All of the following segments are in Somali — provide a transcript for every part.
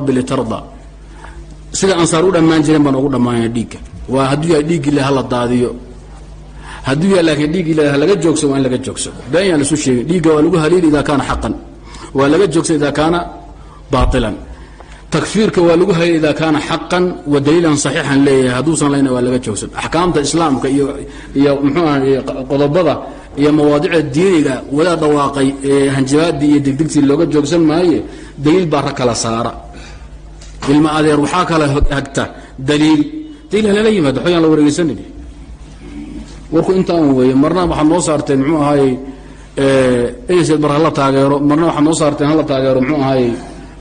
بالترضى سيدا أنصار أولا ما نجرين بان أولا ما يديك وهدو يديك اللي هلا داديو هدو يلاك يديك اللي هلا جوكسو وإن لقى جوكسو باين على سوشي ديك ولقوها ليل إذا كان حقا ولقى جوكسو إذا كان باطلا تكفيرك ولقوها إذا كان حقا ودليلا صحيحا ليه هدوسا لنا ولقى جوكسو أحكام الإسلام يا قضبضة يا مواضيع الدين ولا ضواقي هنجبات دي دقدقتي اللي لقى جوكسو ما هي دليل بارك الله سارة ilma adeer waxaa kala hagta daliil hala yimaado xoyaan la wareegsanay warku intaan weeye marna waxa noo saarteen muxuu ahaayay inaysid mar hala taageero marna waxa noo saarteen hala taageero muxuu ahaayay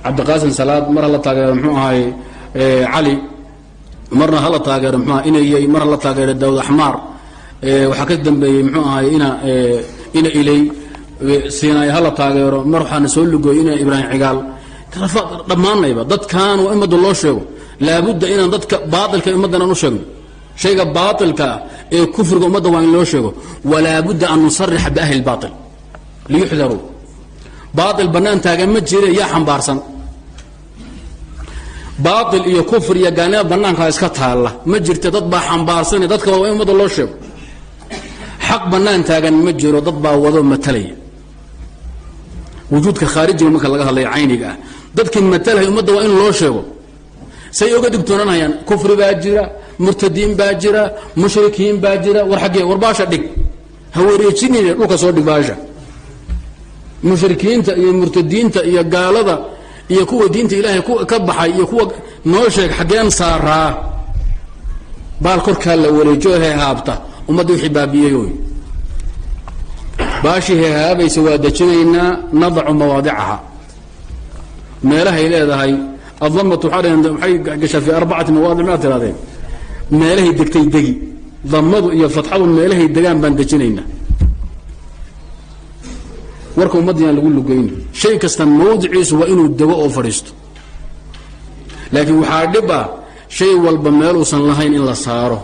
Cabdiqaasim Salaad mar hala taageero muxuu ahaayay Ali marna hala taageero muxuu inay mar hala taageero Daawud Ahmar waxa ka dambeeyay muxuu ahaayay ina ilay siinay hala taageero mar waxaan soo lugoy ina Ibrahim Cigaal dhammaanayba dadkan waa imada loo sheego laabudda inaan dadka baatilka imadana u sheegno shayga baatilka ee kufriga umada waa in loo sheego walaa budda an nusarrih bi ahli baatil liyuhdaru baatil banaan taagan ma jiro yaa xambaarsan baatil iyo kufri iyo gaana banaanka iska taala ma jirto dad baa xambaarsan dadka waa imada loo sheego xaq banaan taagan ma jiro dad baa wado matalaya وجودك خارجي marka laga hadlay ayniga dadkii matalahay umada waa in loo sheego say uga digtoonanayaan kufri baa jira murtadiin baa jira mushrikiin baa jira war xaqee war baasha dhig hawareejinina dhulka soo dhig baasha mushrikiinta iyo murtadiinta iyo gaalada iyo kuwa diinta Ilaahay ka baxay iyo kuwa noo sheeg xaqeen saaraa baal korka la wareejo haabta umadu xibaabiyeeyo باشي هابي سواد جنينا نضع مواضعها مالها إلى هاي الضمة حاليا حي قشر في 4 مواضع ما تراضين مالها دكتي دقي ضمضوا يفتحوا مالها الدقان بان جنينا وركم مدينة اللي يقولوا جين شيء كستن موضعي سواء إنه الدواء أو فريست لكن وحادبها شيء والبمال وصن لهين إلا صاره